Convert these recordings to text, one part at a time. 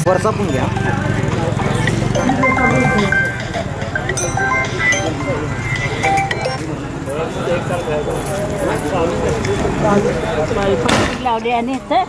वरचा पण घ्या. लावले आणि तर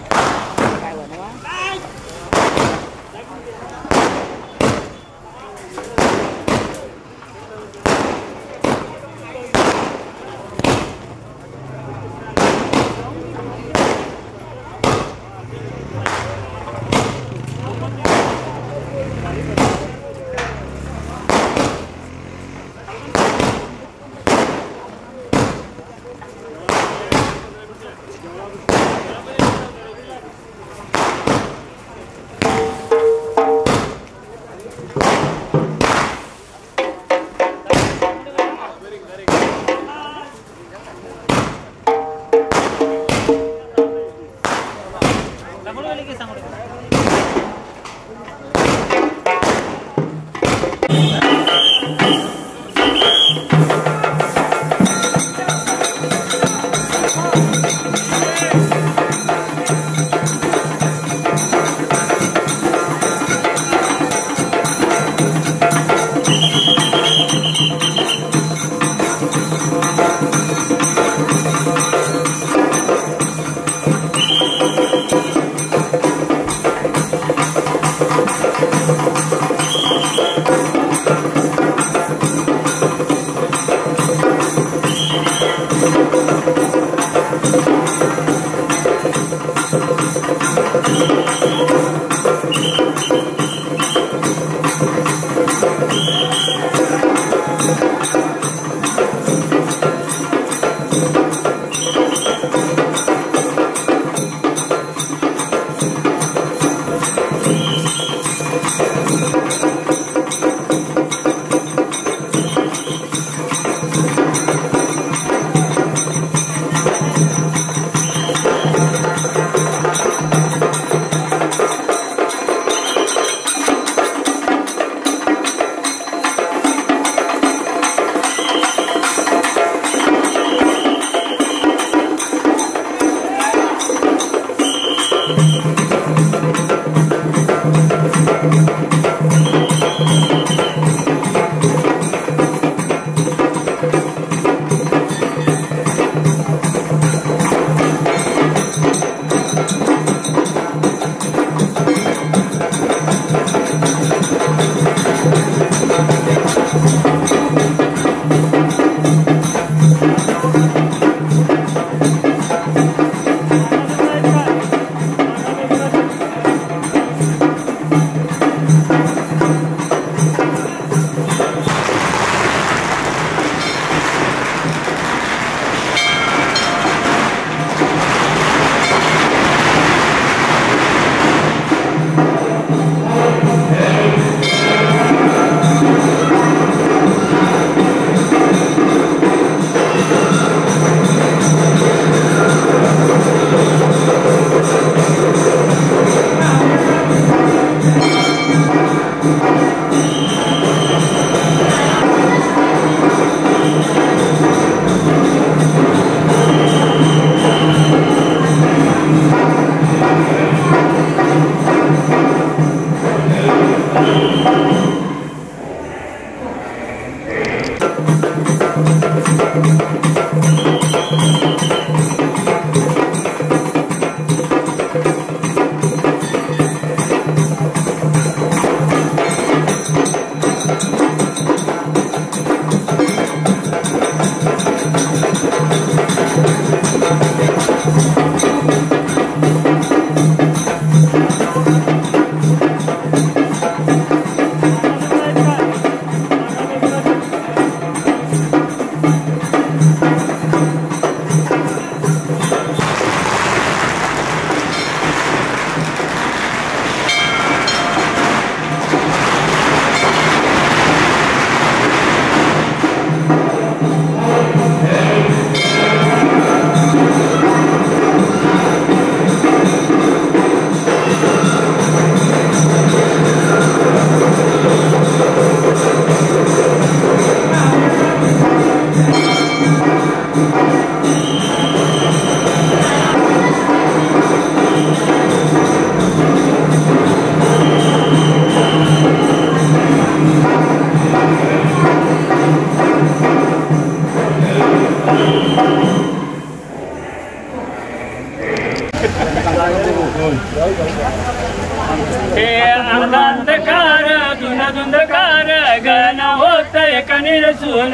हे अंधांधकार धुन धुंदकार गण होतय कणीर सुन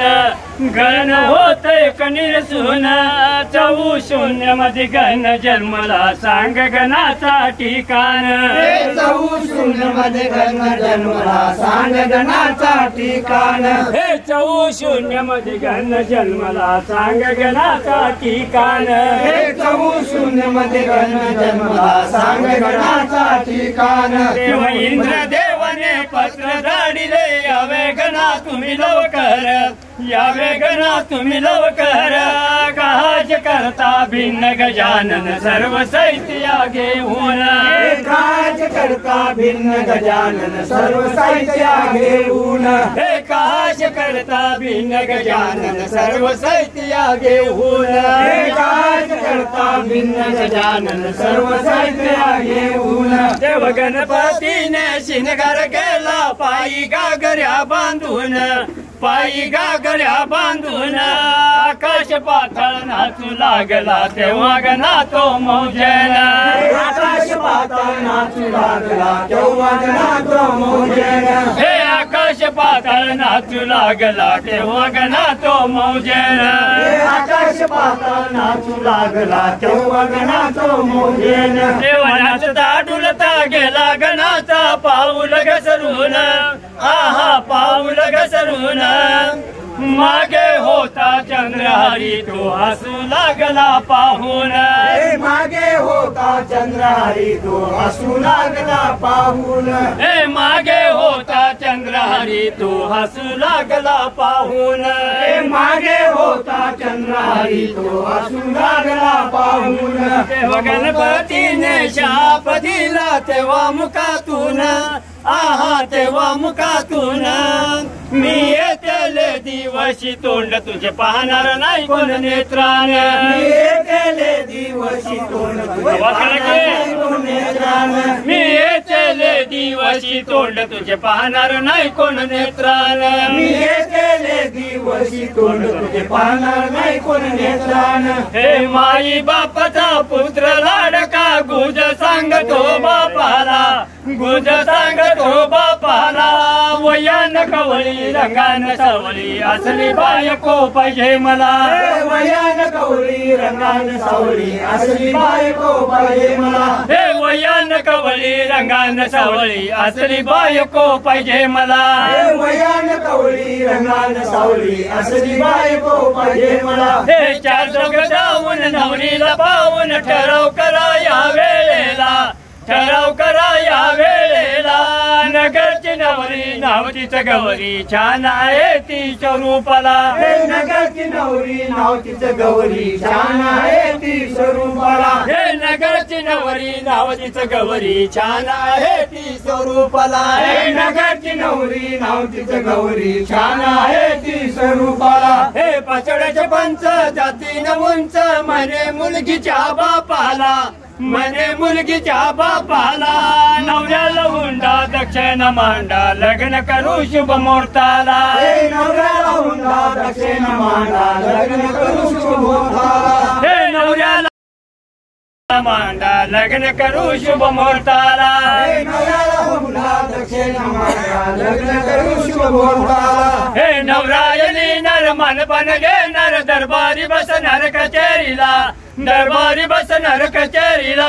गण होतय कणीर सुन 4 मध्ये गण जन्मला सांग गणाचा ठिकाण 4 मध्ये गण जन्मला सांग गणाचा ठिकाण हे 4 मध्ये गण जन्मला सांग गणाचा ठिकाण हे 4 मध्ये गण जन्मला सांग गणाचा ठिकाण देव इंद्र देवाने पत्र धाडिले यावे गणा तुम्ही लवकर यावे गणा तुम्ही लवकर काज करता भिन्न गजानन सर्व साहित्या घेऊन काज करता भिन्न गजानन सर्व साहित्या घेऊन हे काज करता भिन्न गजानन सर्व साहित्या घेऊन हे काज करता भिन्न गजानन सर्व साहित्या घेऊन देव गणपतीने शिनगार केला पायी गागऱ्या बांधून पायी गागऱ्या बांधून आकाश पाताळ नाचू लागला तेव्हा गणा तो मौजेन आकाश पाताळ नाचू लागला तेव्हा गणा तो मौजेन हे आकाश पाताळ नाचू लागला तेव्हा गणा तो मौजेन आकाश पाताळ नाचू लागला तेव्हा गणा तो मौजेन देव नाचता डुलता गेला गणाचा पाऊल घसरून आहा पाऊल घसरून मागे होता चंद्रहरी तो हसू लागला पाहून मागे होता चंद्रहरी तो हसू लागला पाहून हे मागे होता चंद्रहरी तो हसू लागला पाहून मागे होता चंद्रहरी तो हसू लागला पाहून तेव्हा गणपतीने शाप दिला तेव्हा मुखातून आहा तेव्हा मुखातून मी येतेले दिवशी तोंड तुझे पाहणार नाही कोण नेत्रान मी येतेले दिवशी तोंड तुझे पाहणार कोण नेत्रान मी येतेले दिवशी तोंड तुझे पाहणार नाही कोण नेत्रान मी येतेले दिवशी तोंड तुझे पाहणार नाही कोण नेत्रान हे माई बापाचा पुत्र लाडका गुज सांगतो बापाला गुज सांगतो बापाला वयान कवळी रंगान सावळी असली बायको पाहिजे मला वयान कवळी रंगान सावळी असली बायको पाहिजे मला हे वयान कवळी रंगान सावळी असली बायको पाहिजे मला वयान कवळी रंगान सावळी असली बायको पाहिजे मला हे 4 दोघ जाऊन नवरीला पाहून ठराव करा या वेळेला ठराव करा या वेळेला नगरची नवरी नाव तिचं गौरी छान आहे ती स्वरूपाला नगरची नवरी नाव तिचं गौरी छान आहे ती स्वरूपाला हे नगरची नवरी नाव तिचं गौरी छान आहे ती स्वरूपाला हे नगरची नवरी नाव तिचं गौरी छान आहे ती स्वरूपाला हे पचड्याचे पंच जातीन उंच म्हणे मुलगीच्या बापाला म्हणे मुलगीच्या बापाला नवऱ्याला हुंडा दक्षिण मांडा लग्न करू शुभ मुहूर्ताला नवऱ्याला हुंडा दक्षिण मांडा लग्न करू शुभ मुहूर्ताला हे नवऱ्याला मांडा लग्न करू शुभ मुहूर्ताला नवऱ्याला हुंडा दक्षिण मांडा लग्न करू शुभ मुहूर्ताला हे नवरायली नर मन बन घेणार दरबारी बसणार कचेरीला दरबारी बसणार कचेरीला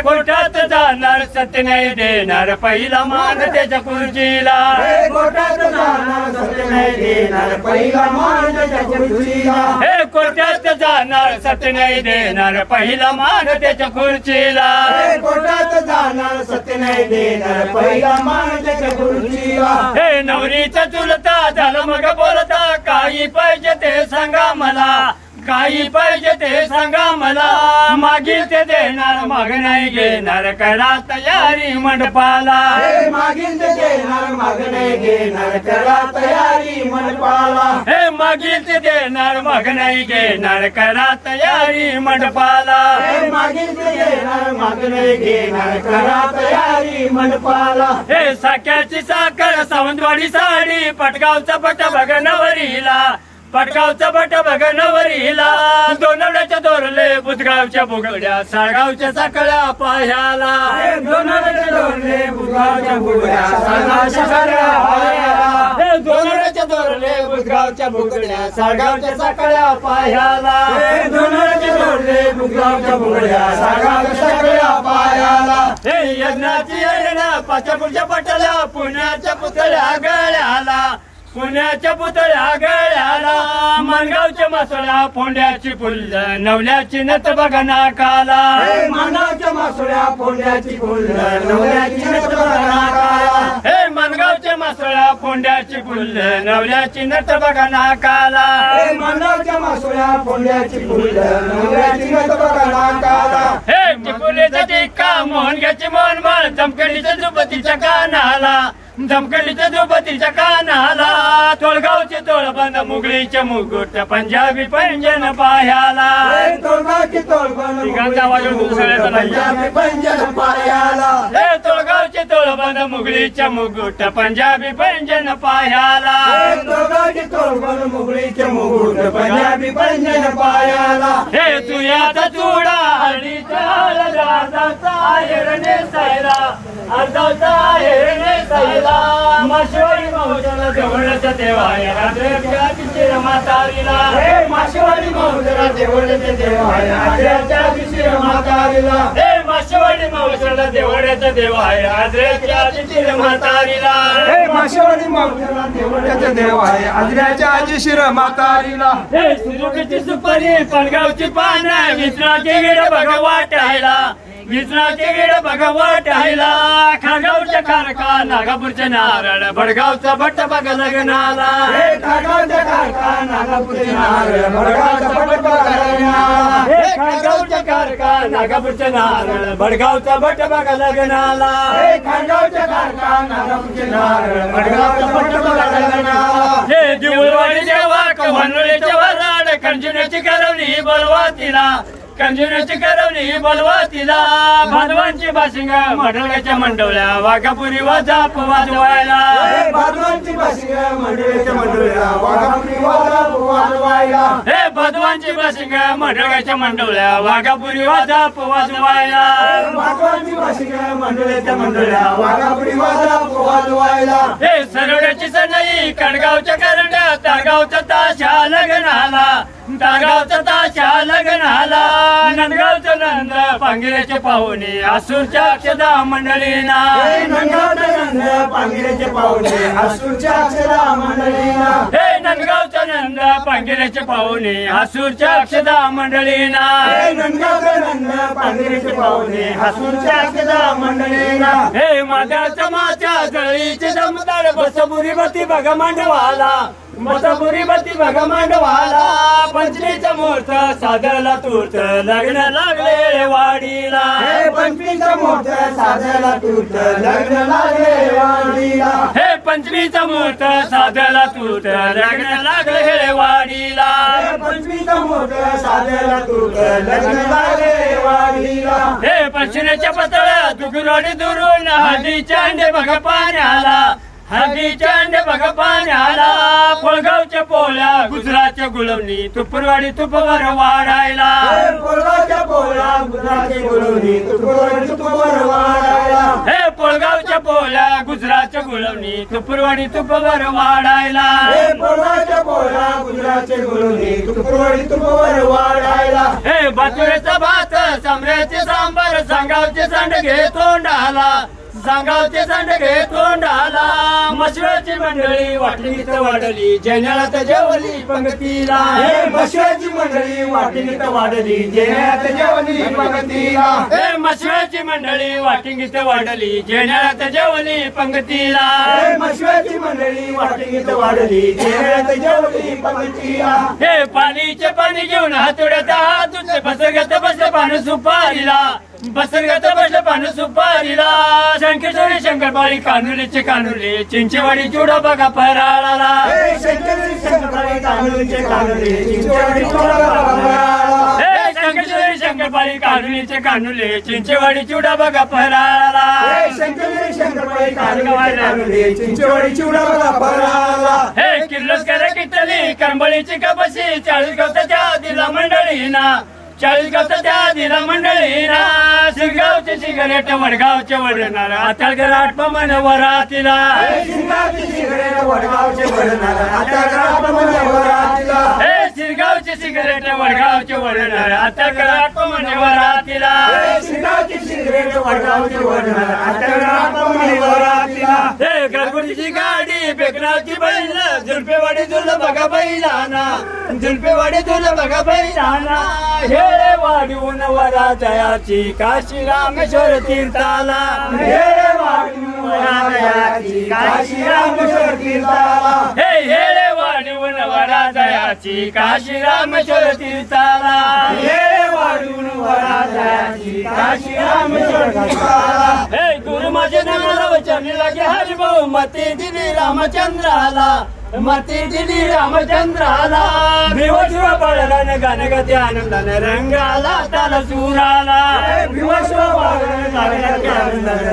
कोर्टात जाणार सत्य नाही देणार पहिला मान त्याच्या खुर्चीला कोर्टात जाणार सत्य नाही देणार पहिला मान त्याच्या खुर्चीला हे कोर्टात जाणार सत्य नाही देणार पहिला मान त्याच्या खुर्चीला कोर्टात जाणार सत्य नाही देणार पहिला मान त्याच्या खुर्चीला हे नवरीचा चुलता झालं मग बोलता काही पाहिजे ते सांगा मला काही पाहिजे ते सांगा मला मागील ते देणार माग नाही घेणार करा तयारी मंडपाला मागील ते देणार माग नाही घेणार करा तयारी मंडपाला हे मागील ते देणार माग नाही घेणार करा तयारी मंडपाला मागील ते देणार माग नाही घेणार करा तयारी मंडपाला हे साख्याची साखर सावंतवाडी साडी पटगावचा पट बघ नवरीला पटगावचा बट बघ नवरीला दोनवड्याच्या दोरले बुधगावच्या बुगड्या साळगावच्या साकळ्या पाह्याला दोनवड्याच्या दोरले बुधगावच्या बुगड्या साळगावच्या साकळ्या पाह्याला दोनवड्याच्या दोरले बुधगावच्या बुगड्या साळगावच्या साकळ्या पाह्याला दोनवड्याच्या दोरले बुधगावच्या बुगड्या साळगावच्या साकळ्या पाह्याला हे यज्ञाची येणं पाच्यापूरच्या पटल्या पुण्याच्या पुतळ्या गळ्याला पुण्याच्या पुतळ्या गळ्याला मनगावच्या मासोळ्या फोंड्याची फुल्ल नवल्याची नत बघा नाकाला मनगावच्या मासोळ्या फोंड्याची फुल्ल नवल्याची नत बघा नाकाला हे मनगावच्या मासोळ्या फोंड्याची फुल्ल नवल्याची नत बघा नाकाला मनगावच्या मासोळ्या फोंड्याची फुल्ल नवल्याची नत बघा नाकाला हे टिपुलीचा टिक्का मोहनग्याची मोहनमाळ जमखंडीच्या झुपतीच्या कानाला जमखंडीच्या झुपतीच्या कानाला तोळगावचे तोळबंद मुगळीचे मुकुट पंजाबी पैंजन पाह्याला तोळगावची तोळबंद तिघांचा आवाज दुसऱ्याचा नाही पंजाबी पैंजन पाह्याला हे तोळगावचे तोळबंद मुगळीचे मुकुट पंजाबी पैंजन पाह्याला तोळगावची तोळबंद मुगळीचे मुकुट पंजाबी पैंजन पाह्याला हे तुयाचा चुडा हळदीचा अर्धाचा हिरणे सायला अर्धाचा हिरणे सायला माशेवाडी महोदयाला देवळाच्या देवाया रात्रीच्या किचिर म्हातारीला हे माशेवाडी महोदयाला देवळाच्या देवाया रात्रीच्या किचिर म्हातारीला हे माशेवाडी महोदयाला देवळाच्या देवाया रात्रीच्या किचिर म्हातारीला हे माशेवाडी महोदयाला देवळाच्या देवाया आजऱ्याच्या आजीशिर म्हातारीला हे सुरुकीची सुपारी पणगावची पानं विसराची गिड बघ वाटायला विसराची गिड बघ वाटायला खागावच्या कारका नागापूरचे नारळ भडगावचा भट्ट बघ लग्नाला हे खागावच्या कारका नागापूरचे नारळ भडगावचा भट्ट बघ लग्नाला हे खागावच्या कारका नागापूरचे नारळ भडगावचा भट्ट बघ लग्नाला हे खागावच्या कारका नागापूरचे नारळ भडगावचा भट्ट बघ लग्नाला हे दिवळवाडी देवा कव्हाणुळीच्या वराड कंजुण्याची करवली बोलवा तिला कंजुण्याची करवली बोलवा तिला भादवांची बाशिंग मढळ्याच्या मंडवल्या वाघापुरी वाजाप वाजवायला भादवांची बाशिंग मंडळीच्या मंडळ्या वाघापुरी वाजाप वाजवायला हे भादवांची बाशिंग मढळ्याच्या मंडवल्या वाघापुरी वाजाप वाजवायला भादवांची बाशिंग मंडळीच्या मंडळ्या वाघापुरी वाजाप वाजवायला हे सरवड्याची सनई कडगावच्या करंड्या तारगावचा ताशा लग्नाला तारगावचा ताशा लग्नाला नंदगावचं नंद पांगिऱ्याचे पाहुणे आसूरच्या अक्षदा मंडळीना नंदगावचं नंद पांगिऱ्याचे पाहुणे आसूरच्या अक्षदा मंडळीना हे नंदगावचं नंद पांगिऱ्याचे पाहुणे आसूरच्या अक्षदा मंडळीना नंदगावचं नंद पांगिऱ्याचे पाहुणे आसूरच्या अक्षदा मंडळीना हे माद्याच्या माच्या जळीचे जमदार बसपुरी बती बघ मांडवाला बसपुरी बती बघ मांडवाला पंचमीचा मुहूर्त सादरला तूर्त लग्न लागले वाडीला पंचमीचा मुहूर्त साधला तूर्त लग्न लागले वाडीला हे पंचमीचा मुहूर्त साधला तूर्त लग्न लागले वाडीला पंचमीचा मुहूर्त साधला तूर्त लग्न लागले वाडीला हे पश्चिमेच्या पतळ्या दुगुरवाडी दुरून हळदीच्या अंडे बघ पाण्याला हळदीच्या अंडे बघ पाण्याला फळगावच्या पोळ्या गुजरातच्या गुळवणी तुपरवाडी तुपवर वाढायला पोळगावच्या पोळ्या गुजरातची गुळवणी तुपवर वाढायला हे पोळगावच्या पोळ्या गुजरातच्या गुळवणी तुपरवाडी तुपवर वाढायला पोळगावच्या पोळ्या गुजरातची गुळवणी तुपवर वाढायला हे बातुरेचा भात सांबऱ्याचे सांबार सांगावचे सांडगे तोंडाला सांगावचे सांडगे तोंडाला मशराची मंडळी वाटलीत वाढली जैनात जेवली पंगतीला मशराची मंडळी वाटिंगीत वाढली जेण्यात जेवली पंगतीला हे मशराची मंडळी वाटिंगीत वाढली जैनात जेवली पंगतीला मशराची मंडळी वाटिंगीत वाढली जेण्यात जेवली पंगतीला हे पाणीचे पाणी घेऊन हातोड्याचा हात बसरगत बस पान सुपारीला बसरगत बस पान सुपारीला शंकेश्वरी शंकरपाळी कानुलीचे कानुले चिंचेवाडी चुडा बघा फराळाला शंकरपाळी कानुलीचे कानुले चिंचेवाडी हे शंकेश्वरी शंकरपाळी कानुलीचे कानुले चिंचेवाडी चुडा बघा फराळाला शंकरपाळी चिंचोडी चिवडा बघा फराला हे किर्लोस्कर किटली करंबळीची कपशी 40 गवताच्या दिला मंडळीना 40 गवताच्या दिला मंडळीना शिरगावचे सिगारेट वडगावचे वडणार आता घरात पमन वरातीला शिरगावचे सिगारेट वडगावचे वडणार आता घरात पमन वरातीला हे शिरगावचे सिगारेट वडगावचे वडणार आता घरात पमन वरातीला शिरगावचे सिगारेट वडगावचे वडणार आता घरात पमन वरातीला हे घरगुतीची गाडी बेकराची बैल झुलपेवाडी तुला बघा बैलाना झुलपेवाडी तुला बघा बैलाना हेळे वाढवून वरा जयाची काशी रामेश्वर तीर्थाला हेळे वाढवून वरा जयाची काशी रामेश्वर तीर्थाला हे हेळे वाढवून वरा जयाची काशी रामेश्वर तीर्थाला हेळे वाढवून वरा जयाची काशी रामेश्वर तीर्थाला हे गुरु माझे नामाला वचनी लागे हरिभाऊ मती दिली रामचंद्राला मती दिली रामचंद्राला भिवशिव बळरान गान गती आनंदाने रंगाला ताल सुराला भिवशिव बळरान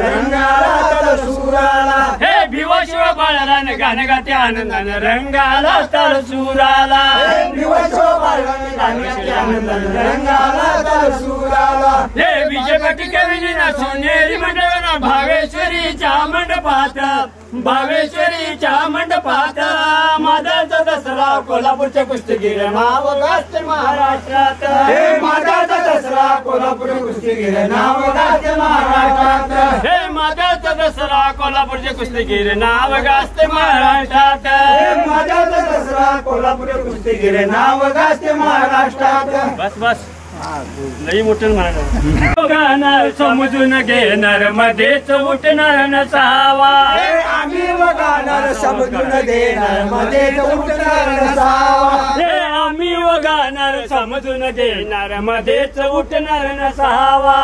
रंगाला ताल सुराला हे भिवशिव बळरान गान गती आनंदाने रंगाला ताल सुराला भिवशिव बळरान गान गती आनंदाने रंगाला ताल सुराला हे विजयपटी कविना सोनेरी मंडळाना भावेश्वरीच्या मंडपात भावेश्वरीच्या मंडपात मादाचा दसरा कोल्हापूरच्या कुस्तीगीर नाव गाजते महाराष्ट्रात हे मादाचा दसरा कोल्हापूर कुस्तीगीर नाव गाजते महाराष्ट्रात हे मादाचा दसरा कोल्हापूरचे कुस्तीगीर नाव गाजते महाराष्ट्रात हे मादाचा दसरा कोल्हापूर कुस्तीगीर नाव गाजते महाराष्ट्रात बस बस लई मोठं म्हणाल गाणार समजून घेणार मध्येच उठणार नसावा आम्ही गाणार समजून देणार मध्येच उठणार नसावा हे आम्ही गाणार समजून घेणार मध्येच उठणार नसावा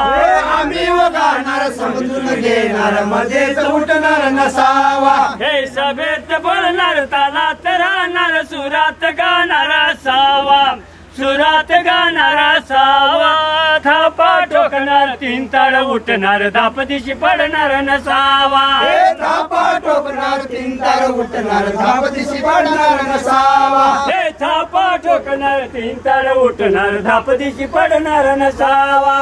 आम्ही गाणार समजून घेणार मध्येच उठणार नसावा हे सभेत बोलणार तालात राहणार सुरात गाणार असावा सुरात गाणार असावा थापा ठोकणार 3 ताळ उठणार धापदिशी पडणार नसावा थापा ठोकणार 3 ताळ उठणार धापदिशी पडणार नसावा हे थापा ठोकणार 3 ताळ उठणार धापदिशी पडणार नसावा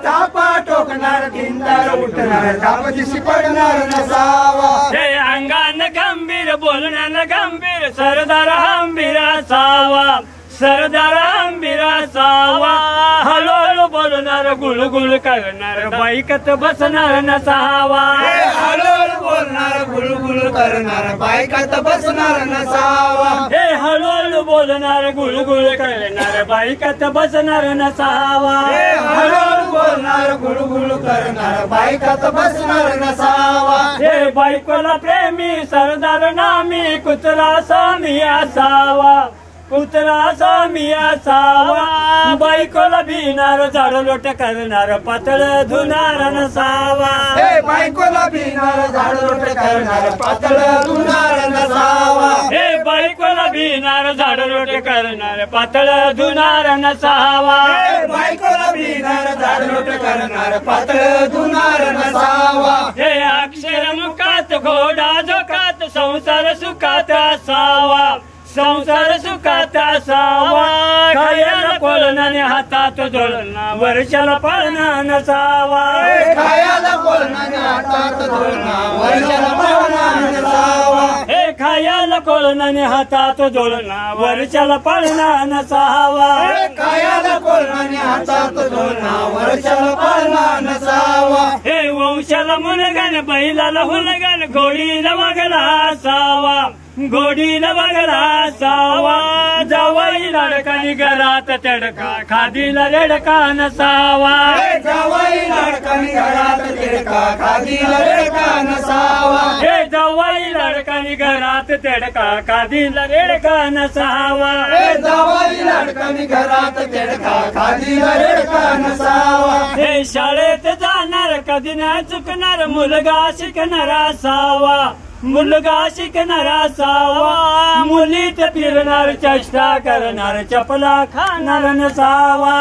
थापा ठोकणार 3 ताळ उठणार धापदिशी पडणार नसावा हे अंगान गंभीर बोलण्याला गंभीर सरदार हंबीर असावा सरदार हंबीर असावा हळूहळू बोलणार गुळगुळ करणार बाईकत बसणार नसावा हळूहळू बोलणार गुळगुळ करणार बाईकात बसणार नसावा हे हळूहळू बोलणार गुळगुळ करणार बाईकत बसणार नसावा हळूहळू बोलणार गुळगुळ करणार बाईकात बसणार नसावा हे बायकोला प्रेमी सरदार नामी कुत्रा सामी असावा कुत्रा सामी असावा बायकोला भिणार झाड लोट करणार पातळ धुणार नसावा बायकोला भिणार झाड लोट करणार पातळ धुणार नसावा हे बायकोला भिणार झाड लोट करणार पातळ धुणार नसावा बायकोला भिणार झाड लोट करणार पातळ धुणार नसावा हे अक्षर मुखात घोडा झोकात संसार सुखात असावा संसार सुखात असावा खायला कोलनाने हातात जोडणा वर्षाला पाळणा नसावा खायला कोलनाने हातात जोडणा वर्षाला पाळणा नसावा हे खायला कोलनाने हातात जोडणा वर्षाला पाळणा नसावा खायला कोलनाने हातात जोडणा वर्षाला पाळणा नसावा हे वंशाला मुलगान बैलाला हुलगान घोडीला वागला असावा घोडीला वागला असावा जावाई लाडकानी घरात तडका खादीला रेडका नसावा जावाई लाडकानी घरात तडका खादीला रेडका नसावा हे जावाई लाडकानी घरात तडका खादीला रेडका नसावा जावाई लाडकानी घरात तडका खादीला रेडका नसावा हे शाळेत जाणार कधी न चुकणार मुलगा शिकणार असावा मुलगा शिकणार असावा मुलीत फिरणार चेष्टा करणार चपला खाणार नसावा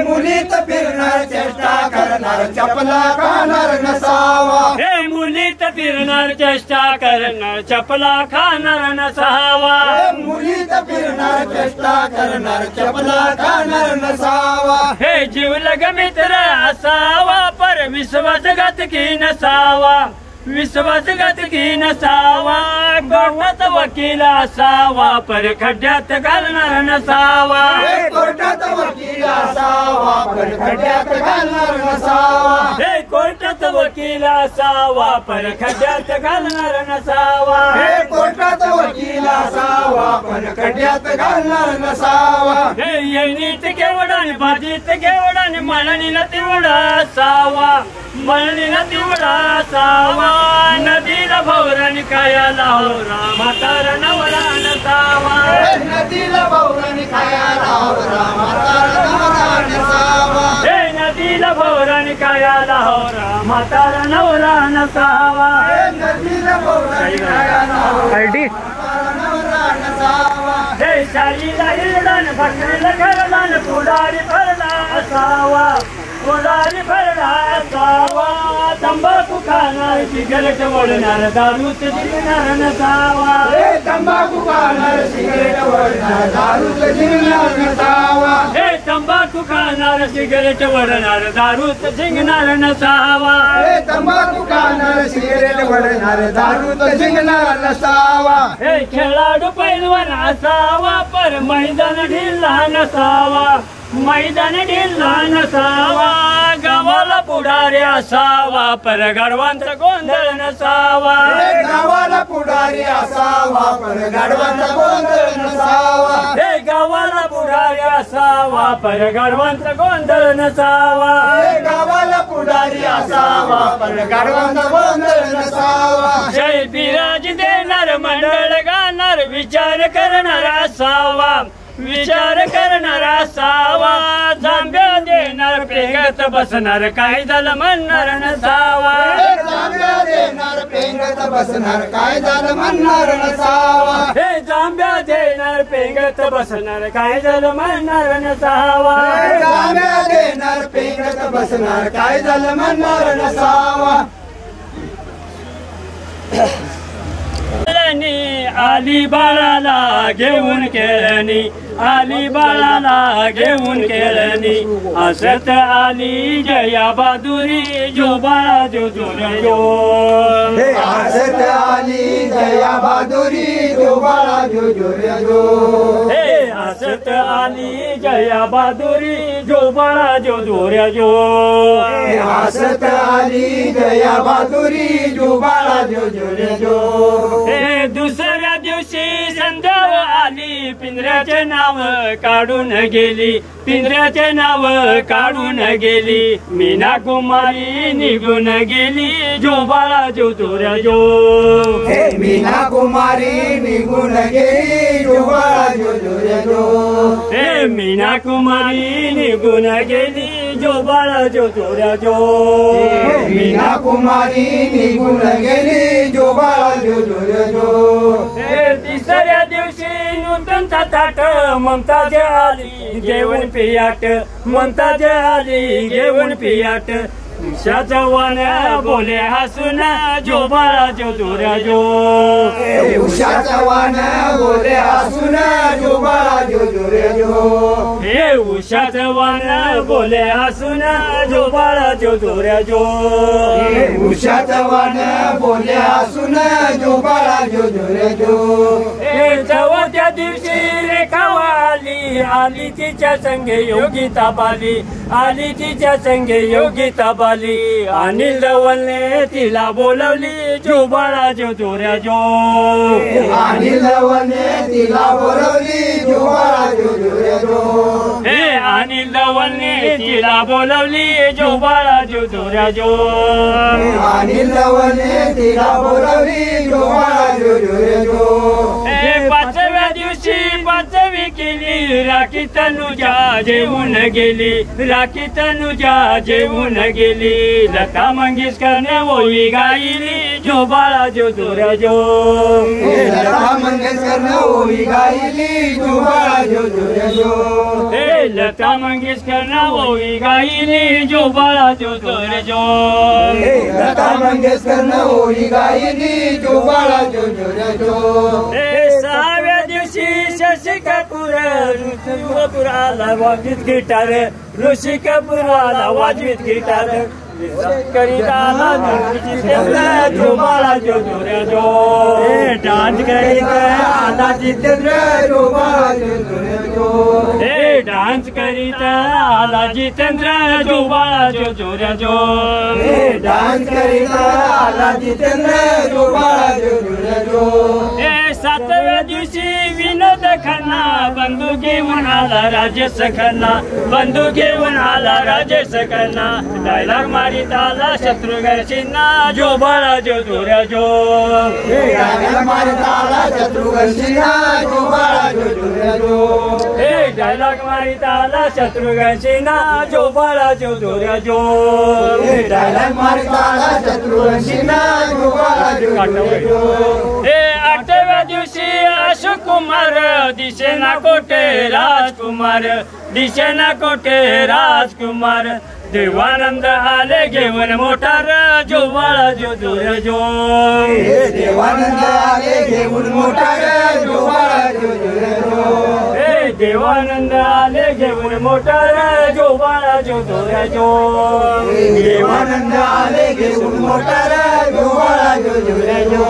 मुलीत फिरणार चेष्टा करणार चपला खाणार नसावा हे मुलीत मुलीत फिरणार चेष्टा करणार चपला खाणार नसावा मुलीत फिरणार चेष्टा करणार चपला खाणार नसावा हे जीवलग मित्र असावा पर विश्वासघातकी नसावा विश्वासघातकी नसावा कोर्टात वकील असावा पर खड्ड्यात घालणार नसावा कोर्टात वकील असावा पर खड्ड्यात घालणार नसावा हे कोर्टात वकील असावा पर खड्ड्यात घालणार नसावा कोर्टात वकील असावा पण खड्ड्यात घालणार नसावा हे नीट केवढाने भाजीत केवढाने मळणीला तेवढा असावा मळणीला तेवढा असावा नदीला भवराने कायाला होरा म्हातारा नवरा नसावा नदीला भवराने खायाला होरा म्हातारा नवरा नसावा नदीला भवराने कायाला होरा म्हातारा नवरा नसावा नदीला भवराने खायाला होरा म्हातारा नवरा नसावा हे शाळीला हिरडान भाकरीला घरदान पुढारी भरला असावा पुढारी भरला असावा तंबाखू खाणार सिगरेट ओढणार दारूच जिरणार नसावा तंबाखू खाणार सिगरेट ओढणार दारूच जिरणार नसावा हे तंबाखू खाणार सिगरेट ओढणार दारूच जिंकणार नसावा तंबाखू खाणार सिगरेट ओढणार दारूच जिंकणार नसावा हे खेळाडू पैलवान असावा पर मैदान ढिल्ला नसावा मैदान ढिल्ला नसावा गावाला पुढारी असावा पर गाढवांचा गोंधळ नसावा गावाला पुढारी असावा पण गाढवांचा गोंधळ नसावा हे गावाला पुढारी असावा पर गाढवांचा गोंधळ नसावा गावाला पुढारी असावा पण गाढवांचा गोंधळ नसावा जय बिराज देणार मंडळ गाणार विचार करणार असावा विचार करणार असावा जांभ्या देणार पेंगत बसणार काय झालं म्हणणार नसावा जांभ्या देणार पेंगत बसणार काय झालं म्हणणार नसावा हे जांभ्या देणार पेंगत बसणार काय झालं म्हणणार नसावा जांभ्या देणार पेंगत बसणार काय झालं म्हणणार नसावा आली बाळाला घेऊन खेळणी आली बाळाला घेऊन खेळणी हसत आली जया बहादुरी जो बाळा जो जो जो हसत आली जया बहादुरी जो बाळा जो जो जो हे हसत आली जया बहादुरी जो बाळा जो जो जो हसत आली जया बहादुरी जो बाळा जो जो जो हे दुसऱ्या दिवशी संध्या आली पिंजऱ्याचे नाव काढून गेली पिंजऱ्याचे नाव काढून गेली मीना कुमारी निघून गेली जो बाळा जो चोऱ्या जो मीना कुमारी निघून गेली जो बाळा जो जो जो हे मीना कुमारी निघून गेली जो बाळा जो चोऱ्या जो मीना कुमारी निघून गेली जो बाळा जो जो जो तिसऱ्या दिवशी नूतनचा थाट ममताज आली जेवण पियाट ममताज आली जेवण पियाट उषाचा वाण्या बोले हसून जो बाळा जो चोऱ्या जो उषाचा वाण्या बोले हसून जो बाळा जो जो जो हे उषाचा वाण्या बोले हसून जो बाळा जो चोऱ्या जो उषाचा वाण्या बोले हसून जो बाळा जो जो जो हे चौथ्या दिवशी रेखावा आली तिच्या संगे योगिता बाली आली तिच्या संगे योगिता बाली अनिल दवलने तिला बोलवली जो बाळा जो चोऱ्या जो अनिल दवलने तिला बोलवली जो बाळा जो जो जो हे अनिल दवलने तिला बोलवली जो बाळा जो चोऱ्या जो अनिल दवलने तिला बोलवली जो बाळा जो जो जो हे पाचव्या दिवशी पाचवी केली राखी तनुजा जेवून गेली, राखी तनुजा जेवून गेली. लता मंगेशकरने ओवी गायली, जो बाळा जो दुर्या जो. लता मंगेशकरने ओवी गायली, जो बाळा जो दुर्या जो. लता मंगेशकरने ओवी गायली, जो बाळा जो दुर्या जो. लता मंगेशकरने ओवी गायली, जो बाळा जो दुर्या जो. सहाव्या दिवशी शशी कपूर कपुराला वाजवीत गिटार, ऋषी कपुराला वाजवीत गिटार. करीताला जो बाळा जो दुर्या जो. डान्स करीत आला जितेंद्र, जो बाळा जो दुर्या जो. डान्स करीत आला जितेंद्र, जो बाळा जो दुर्या जो. डान्स करीत आला जितेंद्र, जो बाळा जो दुर्या जो. सातव्या दिवशी विनोद खन्ना, बंदूक घेऊन आला राजेश खन्ना, बंदूक घेऊन आला राजेश खन्ना. डायलॉग मारित आला शत्रुघ्न सिन्हा, जो बाळा जो दुर्या जो. डायलॉग मारित आला शत्रुघ्न सिन्हा, जो बाळा जो दुर्या जो. डायलॉग मारित आला शत्रुघ्न सिन्हा, जो बाळा जो दुर्या जो. डायलॉग मारित आला शत्रुघ्न सिन्हा, जो बाळा जो दुर्या जो. आठव्या दिवशी अशोक कुमार, दिसेना कोटे राजकुमार, दिसेना कोटे राजकुमार. देवानंद आले घेऊन मोटार, जो बाळा जो दुर्या जो. देवानंद आले घेऊन मोटार, जो बाळा जो दुर्या जो. देवानंद आले घेऊन मोटार, जो बाळा जो दुर्या जो. देवानंद आले घेऊन मोटार, जो बाळा जो दुर्या जो.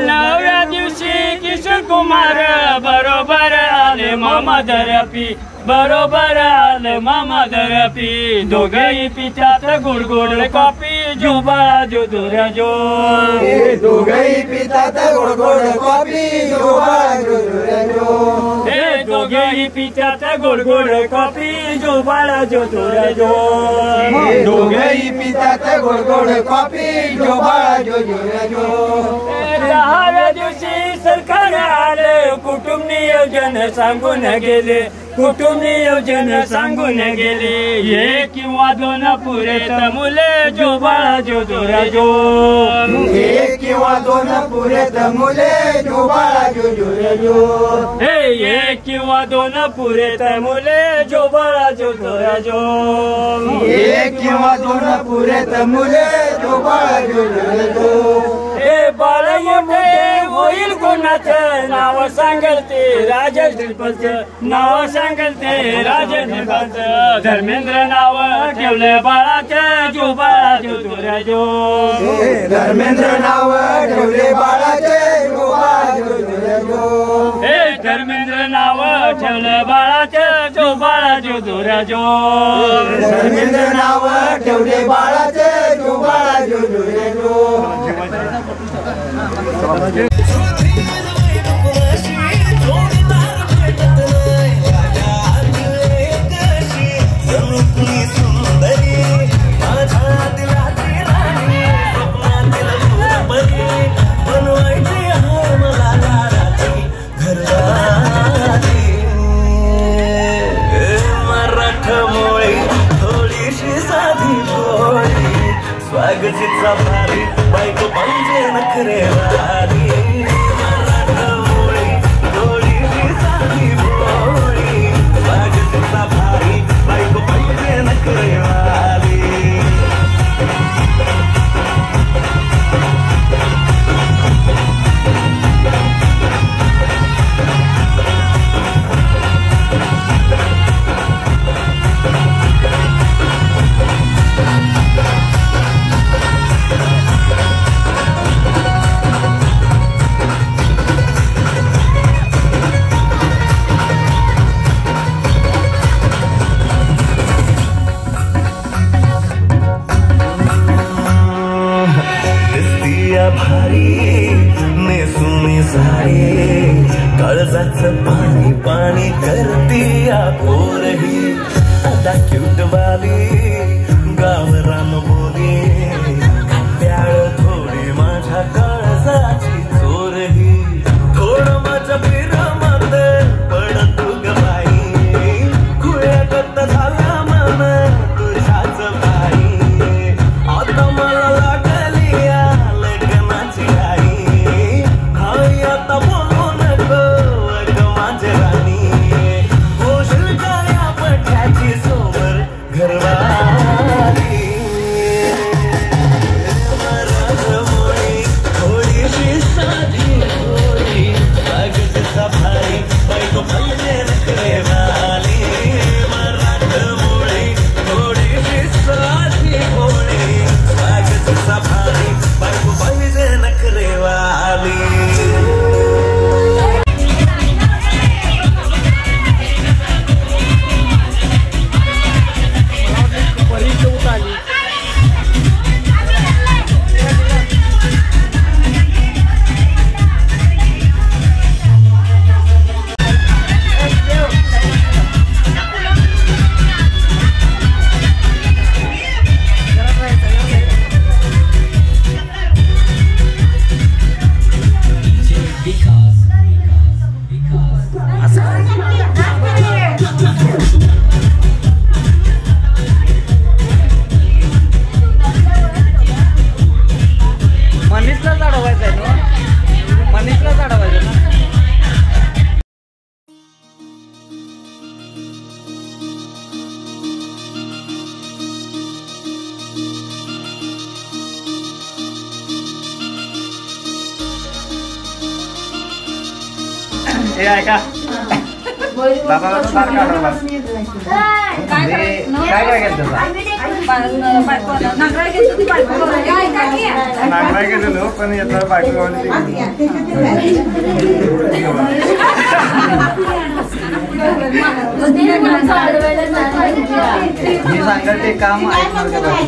नवव्या दिवशी किशोर कुमार बरोबर आले मामा दरपी, बरोबर आले मामा दरपी. दोघेही पितात गोड गोड कॉफी, जो बाळा जो दुर्या जो. दोघेही पितात गोड गोड कॉफी, जो बाळा जो दुर्या जो. दोघेही पितात गोड गोड कॉफी, जो बाळा जो दुर्या जो. दोघेही पितात गोड गोड कॉफी, जो बाळा जो दुर्या जो. दहाव्या दिवशी सरकार आले, कुटुंब नियोजन सांगून गेले, कुटुंब नियोजन सांगून गेले. एक किंवा दोन पुरेत मुले, जो बाळा जो दुर्या जो. एक किंवा दोन पुरेत मुले, जो बाळा जो दुर्या जो. एक किंवा दोन पुरेत मुले, जो बाळा जो दुर्या जो. एक किंवा दोन पुरेत मुले, जो बाळा जो दुर्या जो. बाळ मोठे होईल कोणाचं, नाव सांगल ते राजेश ढिलपलचं, नाव सांगल ते राजेश ढिलपलचं. धर्मेंद्र नाव ठेवलं बाळाचं, जो बाळा जो दुर्या जो. धर्मेंद्र नाव ठेवले बाळाचे, जो बाळा जो दुर्या जो. धर्मेंद्र नाव ठेवलं बाळाचं, जो बाळा जो दुर्या जो. धर्मेंद्र नाव ठेवले बाळाचे, जो बाळा जो दुर्या जो. स्वागतीचा भारी बायको पाहिजे नखरेवारी. स्वागतीचा भारी बायको पाहिजे नखरेवारी. भारी नेसुनी साडी काळजाचं पाणी पाणी करती पोरही. आता क्यूटवाली गावरान बोली, प्याळ थोडी माझ्या काळजाची चोरही. थोडं माझ्या पिरामध्ये पडत ग बाई, अडवायचं आहे ना, मनीषलाच अडवायचं ना. हे ऐका दादाला तर दार काढावं लागतं. काय काय केलं त्याचा? नागराय गेलेलो पण याचा बायको मी सांगेल ते काम ऐकणार का बाकी?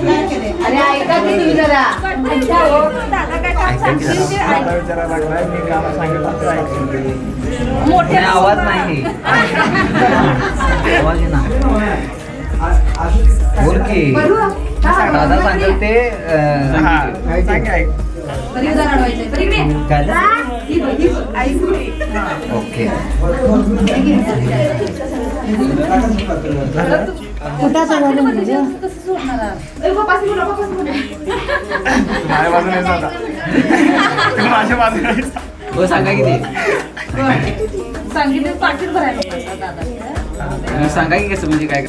विचारायला लागलाय मी काम सांगितलं तर ऐकून. नाही, आवाज नाही. आवाज ना बोल की दादा सांगेल ते सांग ऐक. काय ओके. माझ्या बाजूने जाता माझ्या बाजूने हो सांगा किती सांगितलं पाकीट भरायला दादा सांगा की कसं म्हणजे काय.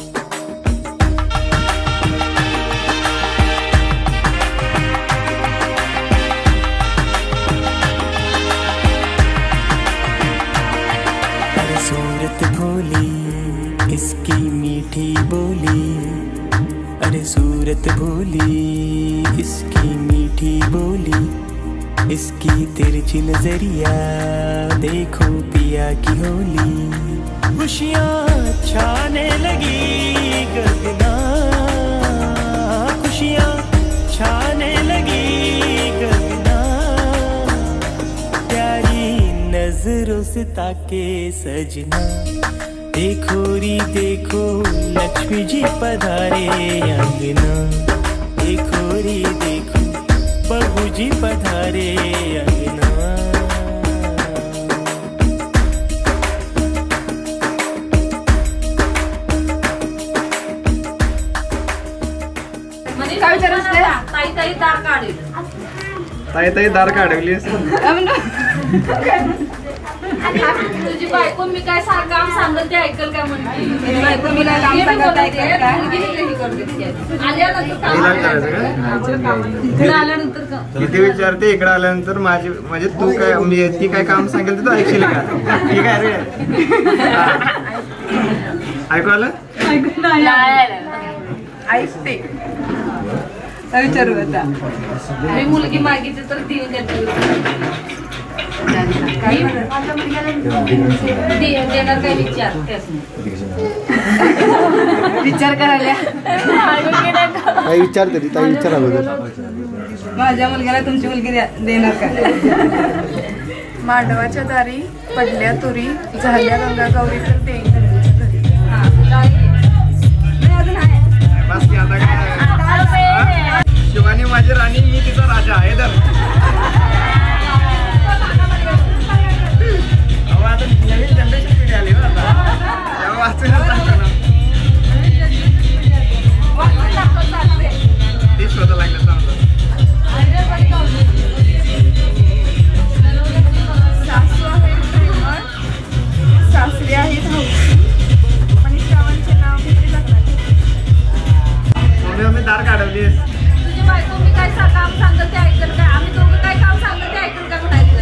सूरत भोली इसकी मीठी बोली, अरे सूरत भोली इसकी मीठी बोली, इसकी तिरछी नजरिया देखो पिया की होली, खुशियाँ छाने लगी गगना, खुशियाँ छाने लगी गगना, प्यारी नजरों से ताके सजना, देखो री देखो लक्ष्मी जी पधारे अंगना, देखो री देखो बहू जी पधारे अंगना. काय विचारायचं ताई ताई दार काढेल ताई ताई दार काढवलीस. तुझी बायको मी काय काम सांगत ते ऐकल काय म्हणते बायको मी काय काम सांगत आल्यानंतर किती विचारते इकडे आल्यानंतर माझी म्हणजे तू काय म्हणजे ती काय काम सांगेल तर तू ऐकशील का. ठीक आहे रे ऐकू आलं ऐकते विचारू आता मी मुलगी मागितली तर देऊ देणार काय विचार करायला काही विचार तरी काही विचारा माझ्या मुलग्याला तुमची मुलगी देणार का. मांडवाच्या दारी पडल्या तुरी, झाल्या गंगा गौरी तर देईन. बस की आता काय शिवानी माझी राणी मी तिचा राजा आहे तर आता नवीन जनरेशन पिढी आली ना आता तेव्हा वाचूनच टाकतो ना ते शोधा लागलं समजा. सासू आहे प्रेमळ, सासरी आहेत हौशी, आणि श्रावणचे नाव घेतले लागतात. मम्मी दार काढवलीस. तुझी बायको मी काय काम सांगत ते ऐकल काय आम्ही दोघं काय काम सांगत ते ऐकल का म्हणायचं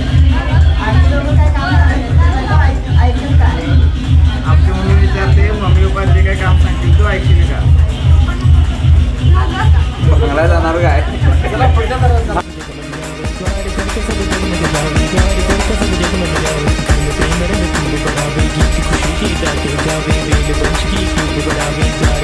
आमची मम्मी विचारते मम्मी पप्पा जे काही काम सांगतील तू ऐकशील का. बंगला जाणार काय. खुशी की गावे वेल बंश की खूब बनावे द्वार